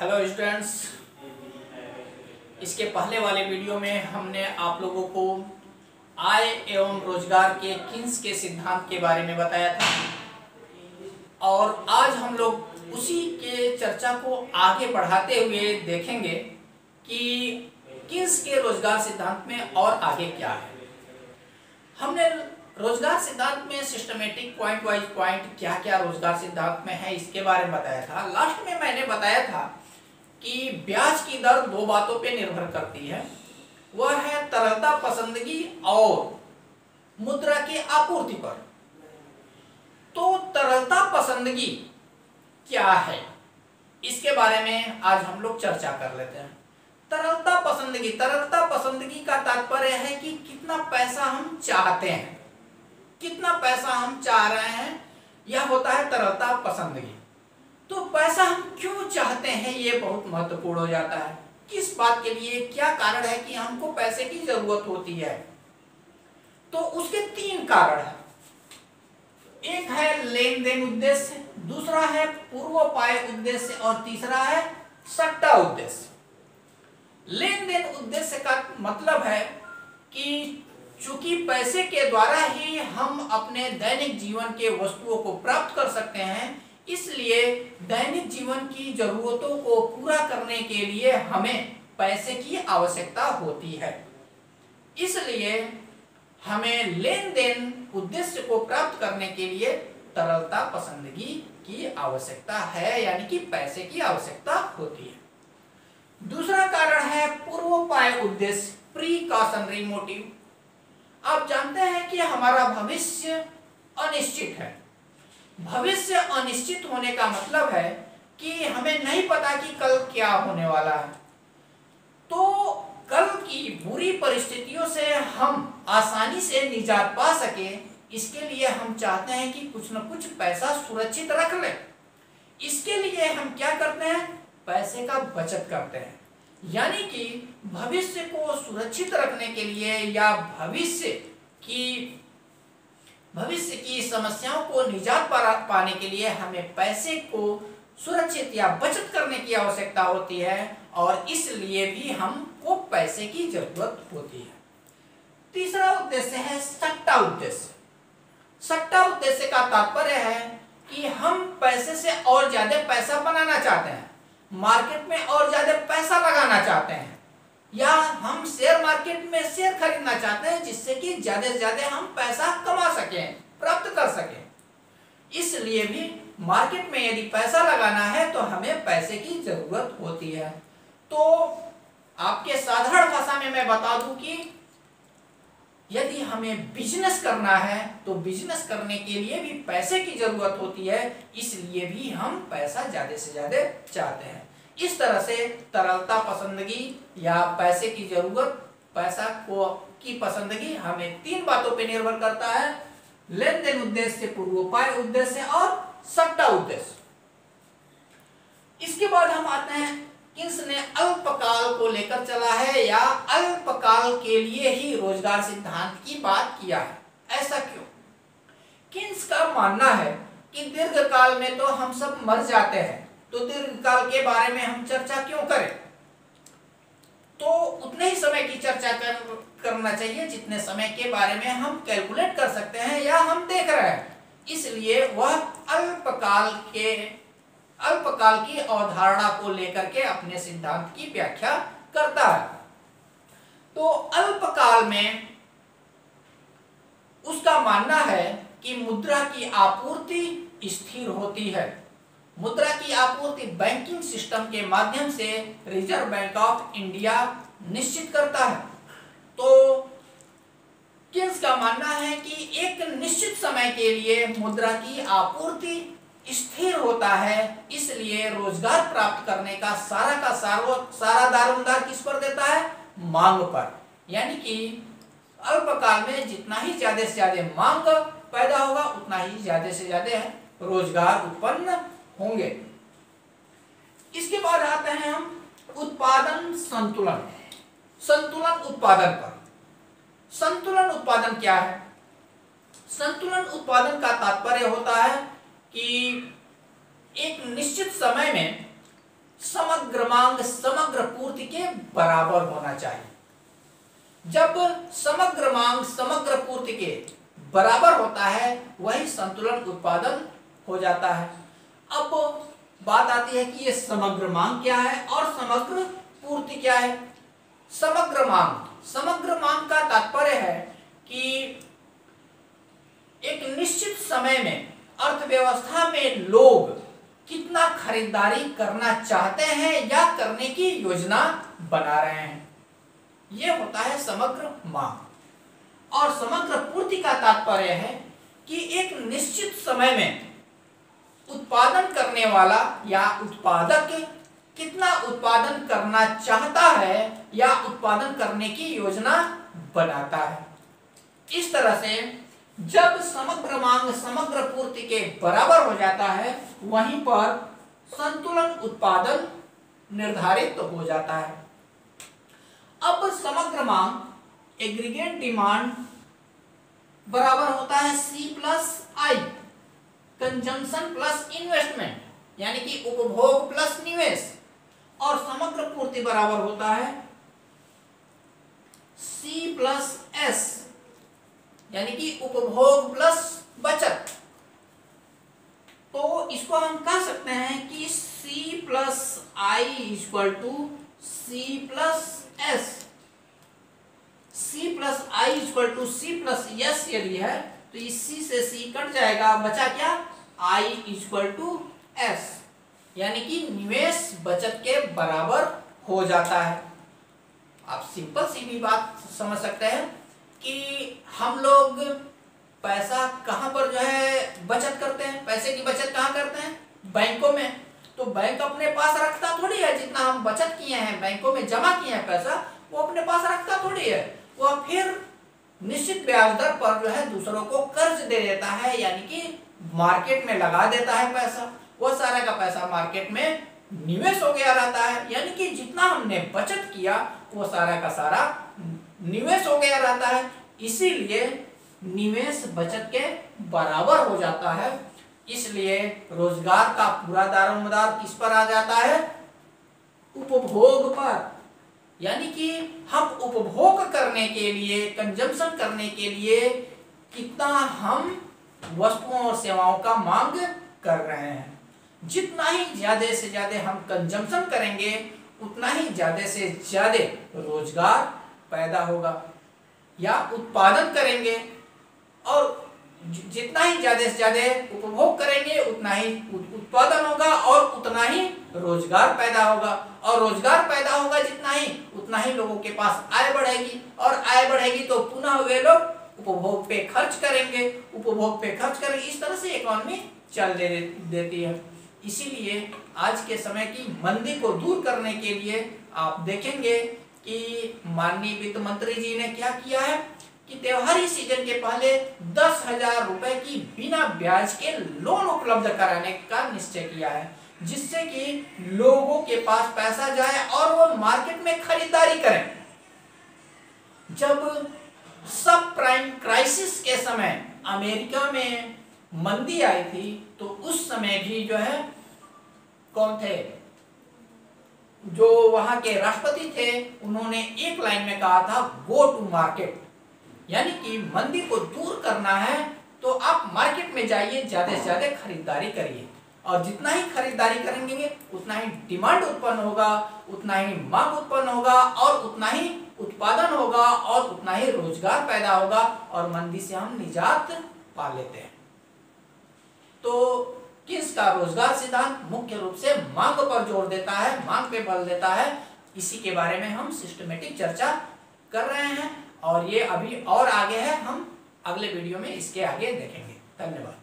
Hello students, इसके पहले वाले वीडियो में हमने आप लोगों को आय एवं रोजगार के किन्स के सिद्धांत के बारे में बताया था और आज हम लोग उसी के चर्चा को आगे बढ़ाते हुए देखेंगे कि किन्स के रोजगार सिद्धांत में और आगे क्या है। हमने रोजगार सिद्धांत में सिस्टमेटिक पॉइंट वाइज पॉइंट क्या क्या रोजगार सिद्धांत में है इसके बारे में बताया था। लास्ट में मैंने बताया था कि ब्याज की दर दो बातों पे निर्भर करती है, वह है तरलता पसंदगी और मुद्रा की आपूर्ति पर। तो तरलता पसंदगी क्या है इसके बारे में आज हम लोग चर्चा कर लेते हैं। तरलता पसंदगी का तात्पर्य है कि कितना पैसा हम चाहते हैं, कितना पैसा हम चाह रहे हैं, यह होता है तरलता पसंदगी। तो पैसा हम क्यों चाहते हैं ये बहुत महत्वपूर्ण हो जाता है। किस बात के लिए, क्या कारण है कि हमको पैसे की जरूरत होती है। तो उसके तीन कारण हैं। एक है लेन देन उद्देश्य, दूसरा है पूर्वोपाय उद्देश्य और तीसरा है सट्टा उद्देश्य। लेन देन उद्देश्य का मतलब है कि चूंकि पैसे के द्वारा ही हम अपने दैनिक जीवन के वस्तुओं को प्राप्त कर सकते हैं, इसलिए दैनिक जीवन की जरूरतों को पूरा करने के लिए हमें पैसे की आवश्यकता होती है। इसलिए हमें लेन देन उद्देश्य को प्राप्त करने के लिए तरलता पसंदगी की आवश्यकता है, यानी कि पैसे की आवश्यकता होती है। दूसरा कारण है पूर्वोपाय उद्देश्य, प्रीकॉशनरी मोटिव। आप जानते हैं कि हमारा भविष्य अनिश्चित है। भविष्य अनिश्चित होने का मतलब है कि हमें नहीं पता कि कल क्या होने वाला है। तो कल की बुरी परिस्थितियों से हम आसानी से निजात पा सके, इसके लिए हम चाहते हैं कि कुछ न कुछ पैसा सुरक्षित रख लें। इसके लिए हम क्या करते हैं, पैसे का बचत करते हैं। यानी कि भविष्य को सुरक्षित रखने के लिए या भविष्य की समस्याओं को निजात पाने के लिए हमें पैसे को सुरक्षित या बचत करने की आवश्यकता होती है और इसलिए भी हमको पैसे की जरूरत होती है। तीसरा उद्देश्य है सट्टा उद्देश्य। सट्टा उद्देश्य का तात्पर्य है कि हम पैसे से और ज्यादा पैसा बनाना चाहते हैं, मार्केट में और ज्यादा पैसा लगाना चाहते हैं, या हम शेयर मार्केट में शेयर खरीदना चाहते हैं जिससे कि ज्यादा से ज्यादा हम पैसा कमा सकें, प्राप्त कर सकें। इसलिए भी मार्केट में यदि पैसा लगाना है तो हमें पैसे की जरूरत होती है। तो आपके साधारण भाषा में मैं बता दूं कि यदि हमें बिजनेस करना है तो बिजनेस करने के लिए भी पैसे की जरूरत होती है, इसलिए भी हम पैसा ज्यादा से ज्यादा चाहते हैं। इस तरह से तरलता पसंदगी या पैसे की जरूरत, पैसा को की पसंदगी हमें तीन बातों पर निर्भर करता है: लेन देन उद्देश्य, पूर्वोपाय उद्देश्य और सट्टा उद्देश्य। इसके बाद हम आते हैं किन्स ने अल्पकाल को लेकर चला है या अल्पकाल के लिए ही रोजगार सिद्धांत की बात किया है। ऐसा क्यों? किन्स का मानना है कि दीर्घकाल में तो हम सब मर जाते हैं, तो दीर्घकाल के बारे में हम चर्चा क्यों करें। तो उतने ही समय की चर्चा करना चाहिए जितने समय के बारे में हम कैलकुलेट कर सकते हैं या हम देख रहे हैं। इसलिए वह अल्पकाल की अवधारणा को लेकर के अपने सिद्धांत की व्याख्या करता है। तो अल्पकाल में उसका मानना है कि मुद्रा की आपूर्ति स्थिर होती है। मुद्रा की आपूर्ति बैंकिंग सिस्टम के माध्यम से रिजर्व बैंक ऑफ इंडिया निश्चित करता है। तो किन्स का मानना है कि एक निश्चित समय के लिए मुद्रा की आपूर्ति स्थिर होता है, इसलिए रोजगार प्राप्त करने का सारा दारोमदार किस पर देता है, मांग पर। यानी कि अल्पकाल में जितना ही ज्यादा से ज्यादा मांग पैदा होगा उतना ही ज्यादा से ज्यादा रोजगार उत्पन्न होंगे। इसके बाद आते हैं हम उत्पादन संतुलन उत्पादन पर। संतुलन उत्पादन क्या है? संतुलन उत्पादन का तात्पर्य होता है कि एक निश्चित समय में समग्र मांग समग्र पूर्ति के बराबर होना चाहिए। जब समग्र मांग समग्र पूर्ति के बराबर होता है वही संतुलन उत्पादन हो जाता है। अब बात आती है कि ये समग्र मांग क्या है और समग्र पूर्ति क्या है। समग्र मांग का तात्पर्य है कि एक निश्चित समय में अर्थव्यवस्था में लोग कितना खरीदारी करना चाहते हैं या करने की योजना बना रहे हैं, यह होता है समग्र मांग। और समग्र पूर्ति का तात्पर्य है कि एक निश्चित समय में उत्पादन करने वाला या उत्पादक कितना उत्पादन करना चाहता है या उत्पादन करने की योजना बनाता है। इस तरह से जब समग्र मांग समग्र पूर्ति के बराबर हो जाता है वहीं पर संतुलन उत्पादन निर्धारित हो जाता है। अब समग्र मांग एग्रीगेट डिमांड बराबर होता है C प्लस आई, कंजम्पशन प्लस इन्वेस्टमेंट, यानी कि उपभोग प्लस निवेश। और समग्र पूर्ति बराबर होता है C प्लस एस, यानी कि उपभोग प्लस बचत। तो इसको हम कह सकते हैं कि C plus I equal to C plus S. C plus I equal to C plus S यदि है तो इस C से C कट जाएगा, बचा क्या I इक्वल टू एस, यानी कि निवेश बचत के बराबर हो जाता है। आप सिंपल सी भी बात समझ सकते हैं कि हम लोग पैसा कहाँ पर जो है बचत करते हैं, पैसे की बचत कहाँ करते हैं, बैंकों में। तो बैंक अपने पास रखता थोड़ी है, जितना हम बचत किए हैं बैंकों में जमा किए हैं पैसा वो अपने पास रखता थोड़ी है, वो फिर निश्चित ब्याज दर पर जो है दूसरों को कर्ज दे देता है, यानी कि मार्केट में लगा देता है पैसा। वो सारा का पैसा मार्केट में निवेश हो गया रहता है, यानी कि जितना हमने बचत किया वो सारा का सारा निवेश हो गया रहता है। इसीलिए निवेश बचत के बराबर हो जाता है। इसलिए रोजगार का पूरा दारोमदार किस पर आ जाता है, उपभोग पर। यानी कि हम उपभोग करने के लिए, कंजम्पशन करने के लिए कितना हम वस्तुओं और सेवाओं का मांग कर रहे हैं। जितना ही ज्यादा से ज्यादा हम कंजम्पशन करेंगे उतना ही ज्यादा से ज्यादा रोजगार पैदा होगा, या उत्पादन करेंगे और जितना ही ज्यादा से ज्यादा उपभोग करेंगे उतना ही उत्पादन होगा और उतना ही रोजगार पैदा होगा। और रोजगार पैदा होगा जितना ही, उतना ही लोगों के पास आय बढ़ेगी, और आय बढ़ेगी तो पुनः वे लोग उपभोग पे खर्च करेंगे, उपभोग पे खर्च करेंगे। इस तरह से इकोनॉमी चल देती है। इसीलिए आज के समय की मंदी को दूर करने के लिए आप देखेंगे कि माननीय वित्त मंत्री जी ने क्या किया है कि त्योहारी सीजन के पहले 10,000 रुपए की बिना ब्याज के लोन उपलब्ध कराने का निश्चय किया है, जिससे कि लोगों के पास पैसा जाए और वो मार्केट में खरीदारी करें। जब सब प्राइम क्राइसिस के समय अमेरिका में मंदी आई थी तो उस समय भी जो है कौन थे, जो वहां के राष्ट्रपति थे, उन्होंने एक लाइन में कहा था गो टू मार्केट, यानी कि मंदी को दूर करना है तो आप मार्केट में जाइए, ज्यादा से ज्यादा खरीदारी करिए, और जितना ही खरीदारी करेंगे उतना ही डिमांड उत्पन्न होगा, उतना ही मांग उत्पन्न होगा और उतना ही उत्पादन होगा और उतना ही रोजगार पैदा होगा और मंदी से हम निजात पा लेते हैं। तो किन्स का रोजगार सिद्धांत मुख्य रूप से मांग पर जोर देता है, मांग पे बल देता है। इसी के बारे में हम सिस्टमेटिक चर्चा कर रहे हैं और ये अभी और आगे है, हम अगले वीडियो में इसके आगे देखेंगे। धन्यवाद।